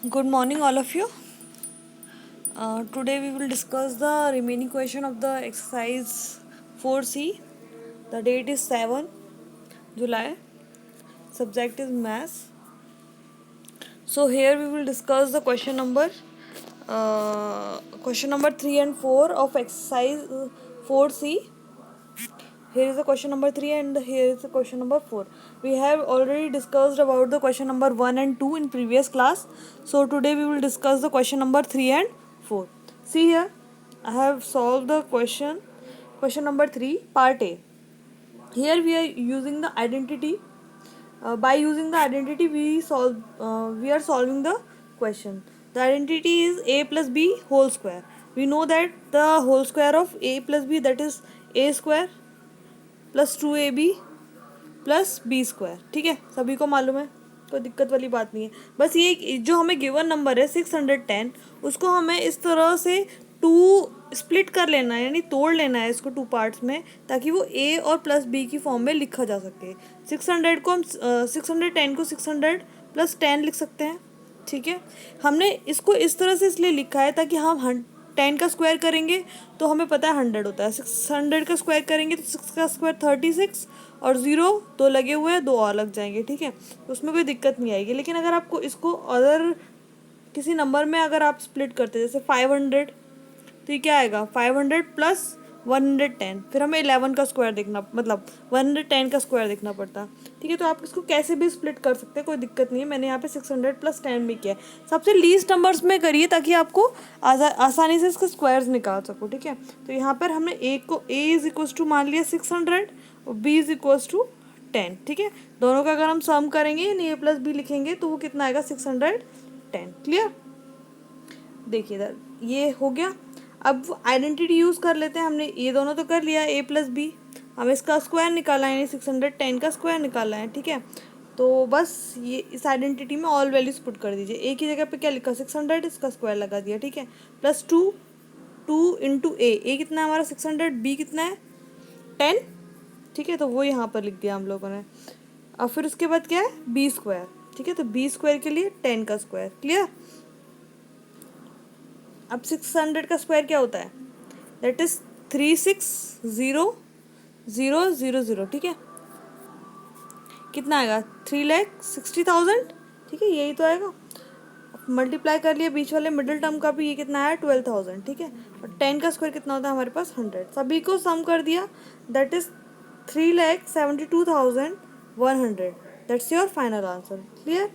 Good morning, all of you. Today we will discuss the remaining question of the exercise 4C. The date is 7 July. Subject is maths. So here we will discuss the question number 3 and 4 of exercise 4C. Here is the question number 3 and here is the question number 4. We have already discussed about the question number 1 and 2 in previous class. So today we will discuss the question number 3 and 4. See here, I have solved the question number 3, part A. Here we are using the identity. By using the identity, we are solving the question. The identity is a plus b whole square. We know that the whole square of a plus b, that is a square plus 2ab plus B square. ठीक है, सभी को मालूम है, कोई दिक्कत वाली बात नहीं है. बस ये जो हमें गिवन नंबर है 610, उसको हमें इस तरह से टू स्प्लिट कर लेना है, यानी तोड़ लेना है इसको टू पार्ट्स में, ताकि वो ए और प्लस बी की फॉर्म में लिखा जा सके. 610 को 600 प्लस 10 लिख सकते हैं. ठीक है, हमने इसको इस तरह से इसलिए लिखा है ताकि हम 10 का स्क्वायर करेंगे तो हमें पता है 100 होता है. 600 का स्क्वायर करेंगे तो 6 का स्क्वायर 36 और 0 दो लगे हुए हैं, दो और लग जाएंगे. ठीक है, तो उसमें कोई दिक्कत नहीं आएगी. लेकिन अगर आपको इसको अदर किसी नंबर में अगर आप स्प्लिट करते जैसे 500, तो ये क्या आएगा 500 प्लस 110. फिर हमें 11 का स्क्वायर देखना, मतलब 110 का स्क्वायर देखना पड़ता. ठीक है, तो आप इसको कैसे भी स्प्लिट कर सकते हैं, कोई दिक्कत नहीं है. मैंने यहाँ पे 600 प्लस 10 भी किया है. सबसे लीस्ट नंबर्स में करिए ताकि आपको आसानी से इसके स्क्वायर्स निकाल सको. ठीक है, तो यहाँ पर हमने ए को a इज इक्वल्स टू मान लिया 600 और b इज इक्वल्स टू 10. ठीक है, दोनों का अगर हम सम करेंगे यानी a प्लस बी लिखेंगे तो वो कितना आएगा 610. क्लियर. देखिए इधर ये हो गया. अब आइडेंटिटी यूज़ कर लेते हैं. हमने ये दोनों तो कर लिया a प्लस बी, हमें इसका स्क्वायर निकाला है यानी 610 का स्क्वायर निकाला है. ठीक है, तो बस ये इस आइडेंटिटी में ऑल वैल्यूज पुट कर दीजिए. ए की जगह पे क्या लिखा 600, इसका स्क्वायर लगा दिया. ठीक है, प्लस 2 इंटू ए कितना है हमारा 600, बी कितना है 10. ठीक है, तो वो यहाँ पर लिख दिया हम लोगों ने. अब फिर उसके बाद क्या है बी स्क्वायर. ठीक है, तो बी स्क्वायर के लिए 10 का स्क्वायर. क्लियर. अब 600 का स्क्वायर क्या होता है, दैट इज 360000. ठीक है, कितना आएगा 3,60,000. ठीक है, यही तो आएगा. मल्टीप्लाई कर लिया बीच वाले मिडिल टर्म का भी, ये कितना आया 12,000. ठीक है, और 10 का स्क्वायर कितना होता है हमारे पास 100. सभी को सम कर दिया, that is 3,72,100. That's your final answer. Clear.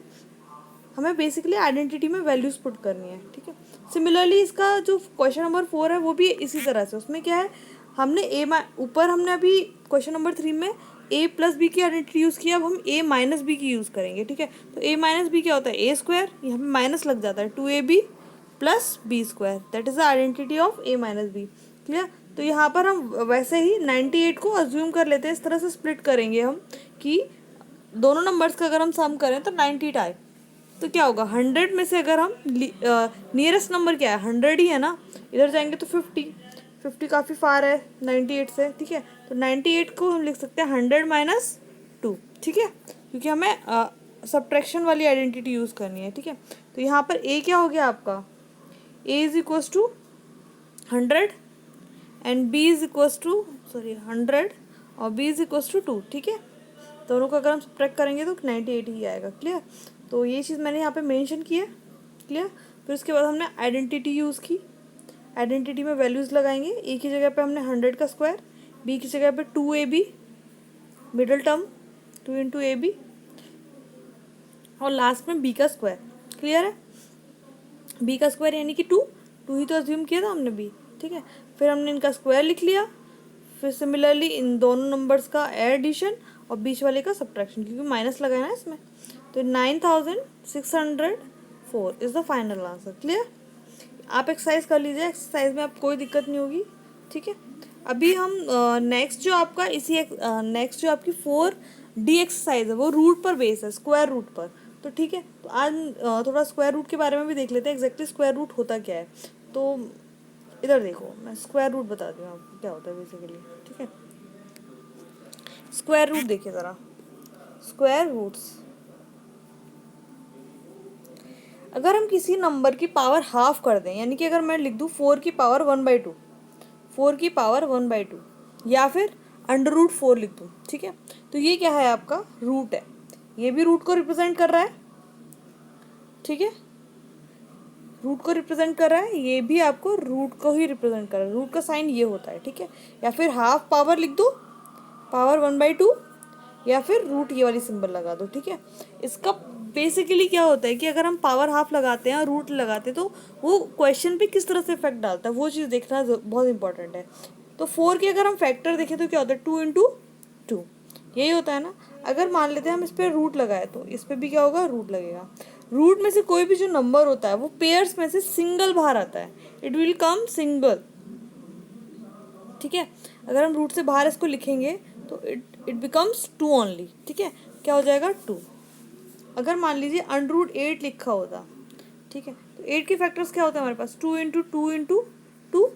हमें बेसिकली आइडेंटिटी में वैल्यूज पुट करनी है. ठीक है, सिमिलरली इसका जो क्वेश्चन नंबर 4 है वो भी इसी तरह से. उसमें क्या है, हमने ऊपर हमने अभी क्वेश्चन नंबर 3 में a प्लस बी की आइडेंटिटी यूज़ किया. अब हम a माइनस बी की यूज़ करेंगे. ठीक है, तो a माइनस बी क्या होता है a स्क्वायर, यहाँ पे माइनस लग जाता है 2ab plus B square. That is the identity of a minus B. Clear. तो यहाँ पर हम वैसे ही 98 को अज्यूम कर लेते हैं. इस तरह से स्प्लिट करेंगे हम कि दोनों नंबर्स का अगर हम सम करें तो 98 आए, तो क्या होगा 100 में से अगर हम नियरेस्ट नंबर क्या है 100 ही है ना, इधर जाएंगे तो 50 काफ़ी फार है 98 से. ठीक है, तो 98 को हम लिख सकते हैं 100 माइनस 2. ठीक है, क्योंकि हमें सब्ट्रैक्शन वाली आइडेंटिटी यूज़ करनी है. ठीक है, तो यहाँ पर a क्या हो गया आपका, a is equals to 100 and b is equals to 100 और b इज इक्वल्स टू 2. ठीक है, दोनों को अगर हम सब्ट्रैक्ट करेंगे तो 98 ही आएगा. क्लियर. तो ये चीज़ मैंने यहाँ पे मेंशन की है. क्लियर. फिर उसके बाद हमने आइडेंटिटी यूज़ की. आइडेंटिटी में वैल्यूज़ लगाएंगे. ए की जगह पे हमने 100 का स्क्वायर, बी की जगह पे 2ab middle term 2 into a b और लास्ट में बी का स्क्वायर. क्लियर है. बी का स्क्वायर यानी कि 2 ही तो अज्यूम किया था हमने बी. ठीक है, फिर हमने इनका स्क्वायर लिख लिया. फिर सिमिलरली इन दोनों नंबर्स का एडिशन और बीच वाले का सब्ट्रैक्शन, क्योंकि माइनस लगाया ना इसमें. तो 9,604 is the final answer. Clear. आप एक्सरसाइज कर लीजिए, एक्सरसाइज में आपको कोई दिक्कत नहीं होगी. ठीक है, अभी हम नेक्स्ट जो आपका नेक्स्ट जो आपकी 4D एक्सरसाइज है वो रूट पर बेस है, स्क्वायर रूट पर. तो ठीक है, तो आज थोड़ा स्क्वायर रूट के बारे में भी देख लेते हैं, एग्जैक्टली स्क्वायर रूट होता क्या है. तो इधर देखो, मैं स्क्वायर रूट बताती हूँ आपको क्या होता है बेसिकली. ठीक है, स्क्वायर रूट देखिए ज़रा. स्क्वायर रूट्स, अगर हम किसी नंबर की पावर हाफ कर दें, यानी कि अगर मैं लिख दूँ 4 की पावर 1/2, 4 की पावर 1/2, या फिर √4 लिख दूँ, ठीक है, तो ये क्या है, आपका रूट है, ये भी रूट को रिप्रेजेंट कर रहा है, ठीक है, रूट को रिप्रेजेंट कर रहा है, ये भी आपको रूट को ही रिप्रेजेंट कर रहा है, रूट का साइन ये होता है, ठीक है। या फिर हाफ पावर लिख दो, पावर 1/2, या फिर रूट ये वाली सिंबल लगा दो, ठीक है। इसका बेसिकली क्या होता है कि अगर हम पावर हाफ लगाते हैं और रूट लगाते हैं तो वो क्वेश्चन पे किस तरह से इफेक्ट डालता है वो चीज़ देखना बहुत इंपॉर्टेंट है। तो 4 के अगर हम फैक्टर देखें तो क्या होता है, 2 × 2, यही होता है ना। अगर मान लेते हैं हम इस पर रूट लगाए तो इस पर भी क्या होगा, रूट लगेगा। रूट में से कोई भी जो नंबर होता है वो पेयर्स में से सिंगल बाहर आता है, इट विल कम सिंगल, ठीक है। अगर हम रूट से बाहर इसको लिखेंगे तो इट बिकम्स 2 ओनली, ठीक है, क्या हो जाएगा 2। अगर मान लीजिए √8 लिखा होता, ठीक है, तो 8 के फैक्टर्स क्या होते हैं हमारे पास, 2 × 2 × 2।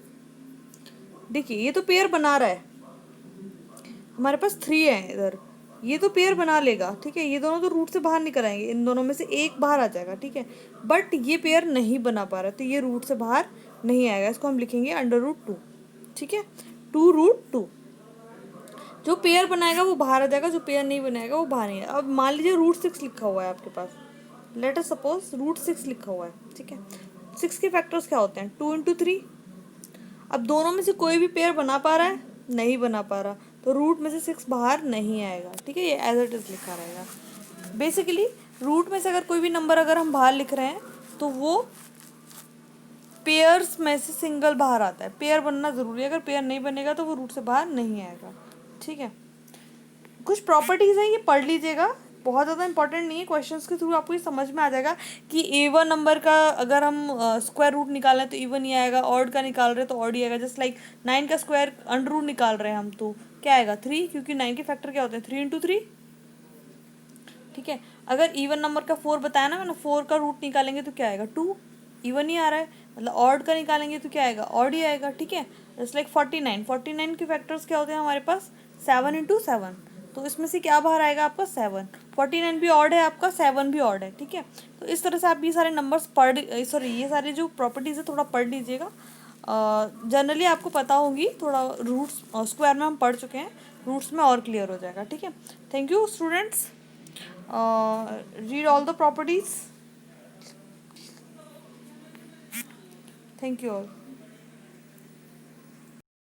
देखिए ये तो पेयर बना रहा है, हमारे पास 3 है इधर, ये तो पेयर बना लेगा, ठीक है, ये दोनों तो रूट से बाहर निकल आएंगे, इन दोनों में से एक बाहर आ जाएगा, ठीक है, बट ये पेयर नहीं बना पा रहा, तो ये रूट से बाहर नहीं आएगा, इसको हम लिखेंगे √2, ठीक है, 2√2। जो पेयर बनाएगा वो बाहर आ जाएगा, जो पेयर नहीं बनाएगा वो बाहर नहीं आएगा। अब मान लीजिए √6 लिखा हुआ है आपके पास, लेट अस सपोज √6 लिखा हुआ है, ठीक है, 6 के फैक्टर्स क्या होते हैं, 2 × 3। अब दोनों में से कोई भी पेयर बना पा रहा है, नहीं बना पा रहा, तो रूट में से 6 बाहर नहीं आएगा, ठीक है, ये एज इट इज लिखा रहेगा। बेसिकली रूट में से अगर कोई भी नंबर अगर हम बाहर लिख रहे हैं तो वो पेयर्स में से सिंगल बाहर आता है, पेयर बनना ज़रूरी है, अगर पेयर नहीं बनेगा तो वो रूट से बाहर नहीं आएगा, ठीक है। कुछ प्रॉपर्टीज़ हैं, ये पढ़ लीजिएगा, बहुत ज़्यादा इंपॉर्टेंट नहीं है, क्वेश्चंस के थ्रू आपको ये समझ में आ जाएगा कि इवन नंबर का अगर हम स्क्वायर रूट निकालें तो इवन ही आएगा, ऑड का निकाल रहे हैं तो ऑड ही आएगा, जस्ट लाइक 9 का स्क्वायर अंडर रूट निकाल रहे हैं हम तो क्या आएगा 3, क्योंकि 9 के फैक्टर क्या होते हैं 3 × 3, ठीक है। अगर इवन नंबर का 4 बताया ना मैंने, 4 का रूट निकालेंगे तो क्या आएगा 2, इवन ही आ रहा है, मतलब ऑड का निकालेंगे तो क्या आएगा ऑड ही आएगा, ठीक है। जस्ट लाइक 49 के फैक्टर्स क्या होते हैं हमारे पास 7 × 7, तो इसमें से क्या बाहर आएगा आपका 7, 49 भी ऑड है आपका, 7 भी ऑड है, ठीक है। तो इस तरह से आप ये सारे नंबर्स ये सारे जो प्रॉपर्टीज़ है थोड़ा पढ़ लीजिएगा, जनरली आपको पता होगी, थोड़ा रूट्स स्क्वायर में हम पढ़ चुके हैं, रूट्स में और क्लियर हो जाएगा, ठीक है। Thank you students, read all the properties. Thank you all.